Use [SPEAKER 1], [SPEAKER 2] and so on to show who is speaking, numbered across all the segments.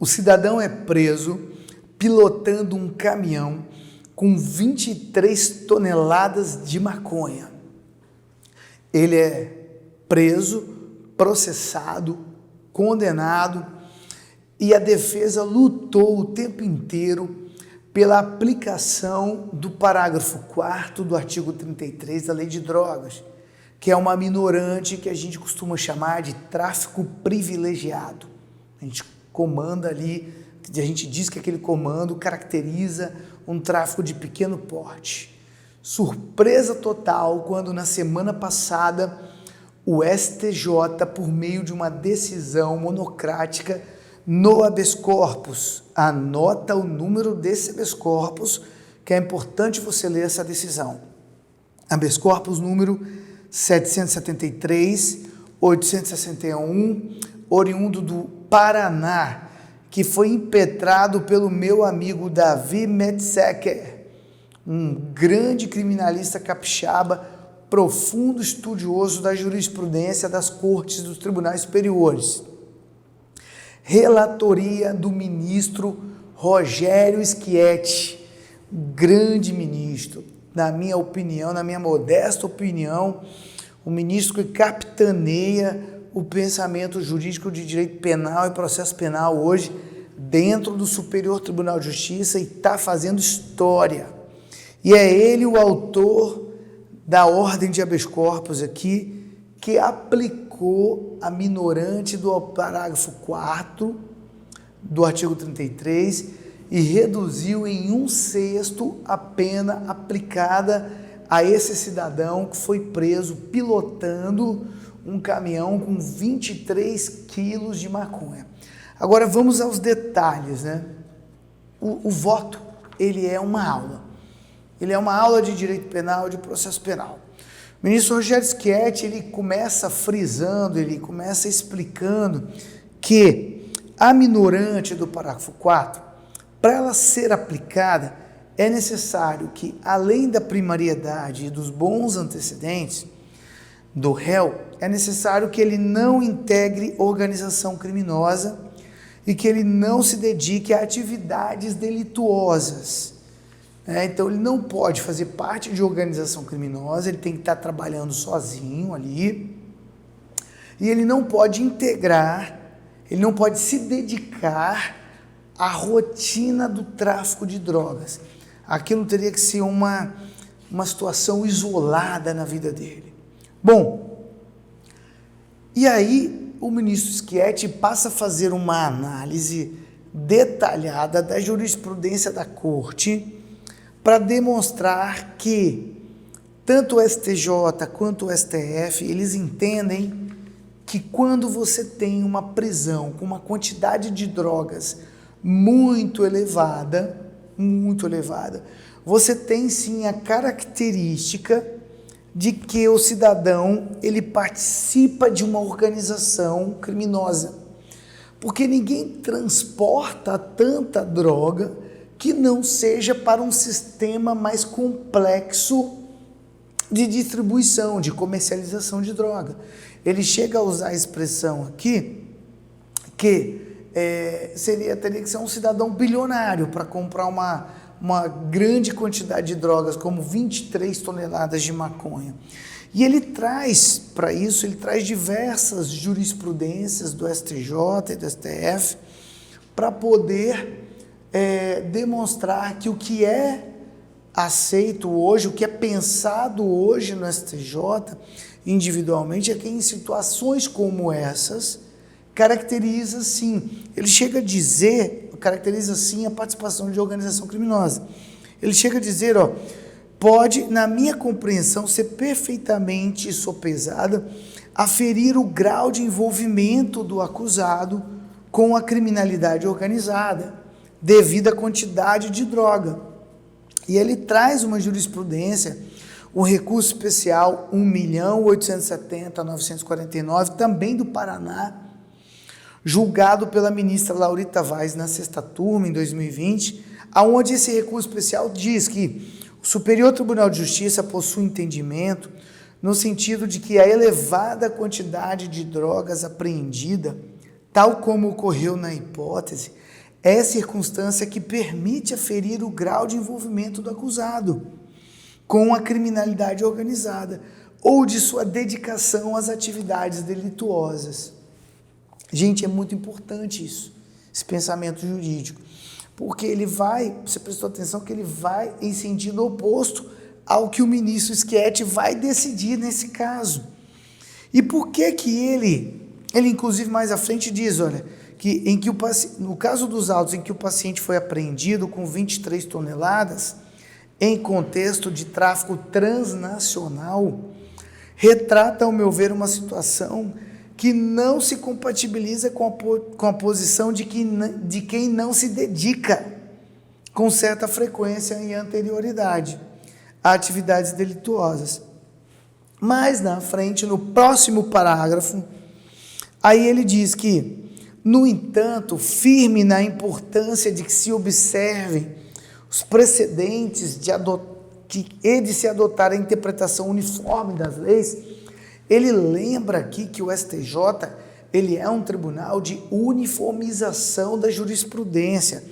[SPEAKER 1] O cidadão é preso pilotando um caminhão com 23 toneladas de maconha. Ele é preso, processado, condenado, e a defesa lutou o tempo inteiro pela aplicação do parágrafo 4º do artigo 33 da Lei de Drogas, que é uma minorante que a gente costuma chamar de tráfico privilegiado. A gente comanda ali, a gente diz que aquele comando caracteriza um tráfico de pequeno porte. Surpresa total quando na semana passada o STJ, por meio de uma decisão monocrática no habeas corpus, anota o número desse habeas corpus, que é importante você ler essa decisão. Habeas corpus número 773-861, oriundo do Paraná, que foi impetrado pelo meu amigo Davi Metzeger, um grande criminalista capixaba, profundo estudioso da jurisprudência das cortes dos tribunais superiores. Relatoria do ministro Rogério Schietti, grande ministro, na minha opinião, na minha modesta opinião, o ministro que capitaneia o pensamento jurídico de direito penal e processo penal hoje dentro do Superior Tribunal de Justiça e está fazendo história. E é ele o autor da ordem de habeas corpus aqui, que aplicou a minorante do parágrafo 4º do artigo 33 e reduziu em 1/6 a pena aplicada a esse cidadão que foi preso pilotando um caminhão com 23 quilos de maconha. Agora vamos aos detalhes, né? O voto, ele é uma aula. Ele é uma aula de direito penal, de processo penal. O ministro Rogério Schietti, ele começa frisando, ele começa explicando que a minorante do parágrafo 4, para ela ser aplicada, é necessário que, além da primariedade e dos bons antecedentes do réu, é necessário que ele não integre organização criminosa e que ele não se dedique a atividades delituosas. Então, ele não pode fazer parte de organização criminosa, ele tem que estar trabalhando sozinho ali, e ele não pode integrar, ele não pode se dedicar à rotina do tráfico de drogas. Aquilo teria que ser uma situação isolada na vida dele. Bom, e aí o ministro Schietti passa a fazer uma análise detalhada da jurisprudência da corte para demonstrar que tanto o STJ quanto o STF, eles entendem que quando você tem uma prisão com uma quantidade de drogas muito elevada, você tem sim a característica de que o cidadão, ele participa de uma organização criminosa, porque ninguém transporta tanta droga que não seja para um sistema mais complexo de distribuição, de comercialização de droga. Ele chega a usar a expressão aqui que teria que ser um cidadão bilionário para comprar uma grande quantidade de drogas, como 23 toneladas de maconha. E ele traz, para isso, ele traz diversas jurisprudências do STJ e do STF para poder demonstrar que o que é aceito hoje, o que é pensado hoje no STJ, individualmente, é que em situações como essas, caracteriza sim, ele chega a dizer, caracteriza sim a participação de organização criminosa. Ele chega a dizer, pode, na minha compreensão, ser perfeitamente sopesada, aferir o grau de envolvimento do acusado com a criminalidade organizada, devido à quantidade de droga. E ele traz uma jurisprudência, o recurso especial 1.870.949, também do Paraná, julgado pela ministra Laurita Vaz na sexta turma, em 2020, onde esse recurso especial diz que o Superior Tribunal de Justiça possui entendimento no sentido de que a elevada quantidade de drogas apreendida tal como ocorreu na hipótese, é circunstância que permite aferir o grau de envolvimento do acusado com a criminalidade organizada ou de sua dedicação às atividades delituosas. Gente, é muito importante isso, esse pensamento jurídico, porque ele vai, você prestou atenção que ele vai em sentido oposto ao que o ministro Schietti vai decidir nesse caso. E por que ele inclusive mais à frente diz, olha, que no caso dos autos em que o paciente foi apreendido com 23 toneladas, em contexto de tráfico transnacional, retrata, ao meu ver, uma situação que não se compatibiliza com a posição de quem não se dedica com certa frequência e anterioridade a atividades delituosas. Mais na frente, no próximo parágrafo, aí ele diz que, no entanto, firme na importância de que se observem os precedentes de se adotar a interpretação uniforme das leis, ele lembra aqui que o STJ ele é um tribunal de uniformização da jurisprudência,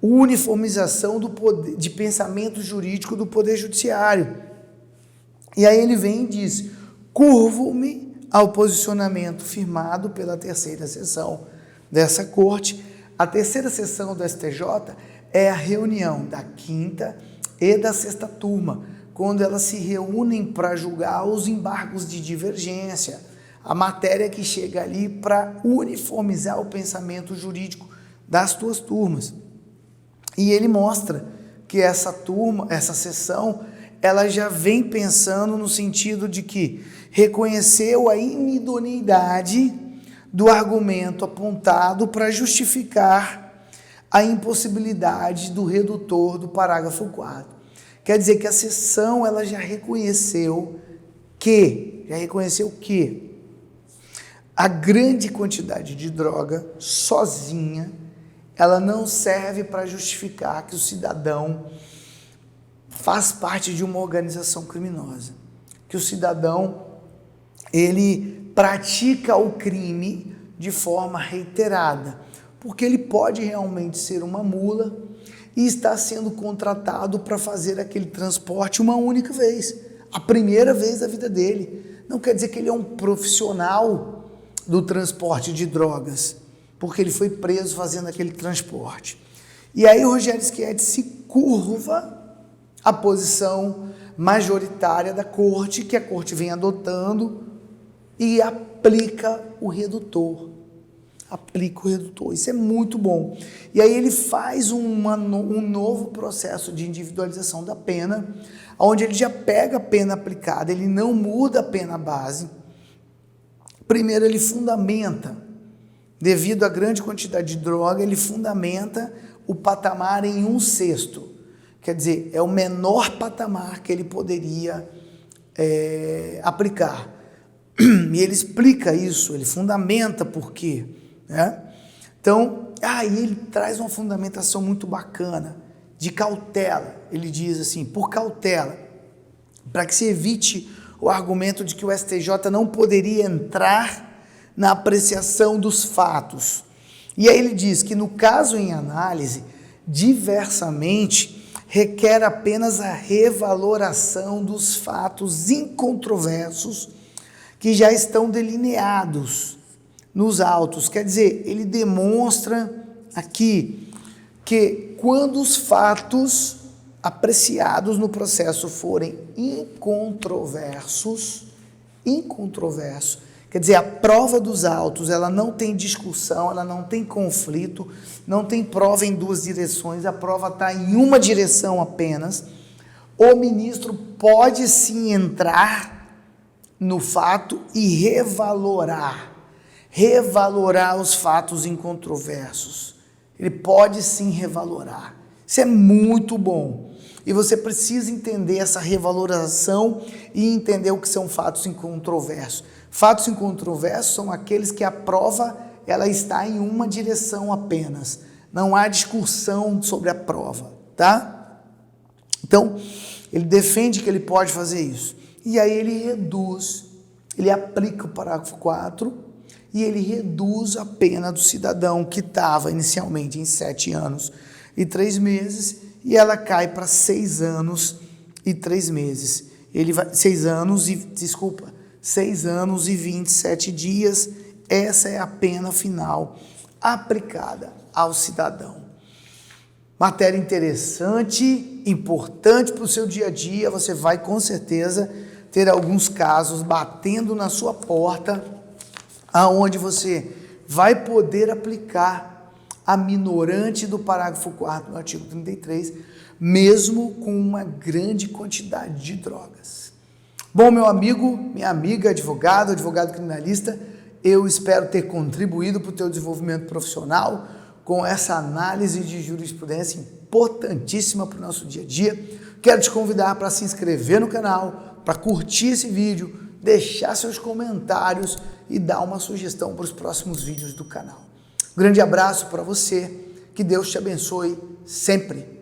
[SPEAKER 1] uniformização de pensamento jurídico do Poder Judiciário. E aí ele vem e diz, curvo-me ao posicionamento firmado pela terceira sessão dessa corte. A terceira sessão do STJ é a reunião da quinta e da sexta turma, quando elas se reúnem para julgar os embargos de divergência, a matéria que chega ali para uniformizar o pensamento jurídico das duas turmas. E ele mostra que essa sessão, ela já vem pensando no sentido de que reconheceu a inidoneidade do argumento apontado para justificar a impossibilidade do redutor do parágrafo 4. Quer dizer que a sessão ela já reconheceu que a grande quantidade de droga sozinha ela não serve para justificar que o cidadão faz parte de uma organização criminosa, que o cidadão ele pratica o crime de forma reiterada, porque ele pode realmente ser uma mula e está sendo contratado para fazer aquele transporte uma única vez, a primeira vez da vida dele. Não quer dizer que ele é um profissional do transporte de drogas, porque ele foi preso fazendo aquele transporte. E aí o Rogério Schietti se curva à posição majoritária da corte, que a corte vem adotando, e aplica o redutor. Isso é muito bom. E aí ele faz um novo processo de individualização da pena, onde ele já pega a pena aplicada, ele não muda a pena base. Primeiro ele fundamenta, devido à grande quantidade de droga, ele fundamenta o patamar em 1/6. Quer dizer, é o menor patamar que ele poderia aplicar. E ele explica isso, ele fundamenta por quê. Né? Então, aí ele traz uma fundamentação muito bacana, de cautela. Ele diz assim, por cautela, para que se evite o argumento de que o STJ não poderia entrar na apreciação dos fatos. E aí ele diz que no caso em análise, diversamente, requer apenas a revaloração dos fatos incontroversos que já estão delineados nos autos. Quer dizer, ele demonstra aqui que quando os fatos apreciados no processo forem incontroversos, quer dizer, a prova dos autos, ela não tem discussão, ela não tem conflito, não tem prova em duas direções, a prova está em uma direção apenas, o ministro pode sim entrar no fato e revalorar os fatos incontroversos. Ele pode sim revalorar. Isso é muito bom. E você precisa entender essa revalorização e entender o que são fatos incontroversos. Fatos incontroversos são aqueles que a prova ela está em uma direção apenas. Não há discussão sobre a prova, tá? Então, ele defende que ele pode fazer isso. E aí ele reduz, ele aplica o parágrafo 4 e ele reduz a pena do cidadão que estava inicialmente em 7 anos e 3 meses e ela cai para 6 anos e 3 meses. 6 anos e 27 dias, essa é a pena final aplicada ao cidadão. Matéria interessante, importante para o seu dia a dia, você vai com certeza ter alguns casos batendo na sua porta, aonde você vai poder aplicar a minorante do parágrafo 4º do artigo 33, mesmo com uma grande quantidade de drogas. Bom, meu amigo, minha amiga, advogado criminalista, eu espero ter contribuído para o teu desenvolvimento profissional com essa análise de jurisprudência importantíssima para o nosso dia a dia. Quero te convidar para se inscrever no canal, para curtir esse vídeo, deixar seus comentários e dar uma sugestão para os próximos vídeos do canal. Um grande abraço para você, que Deus te abençoe sempre.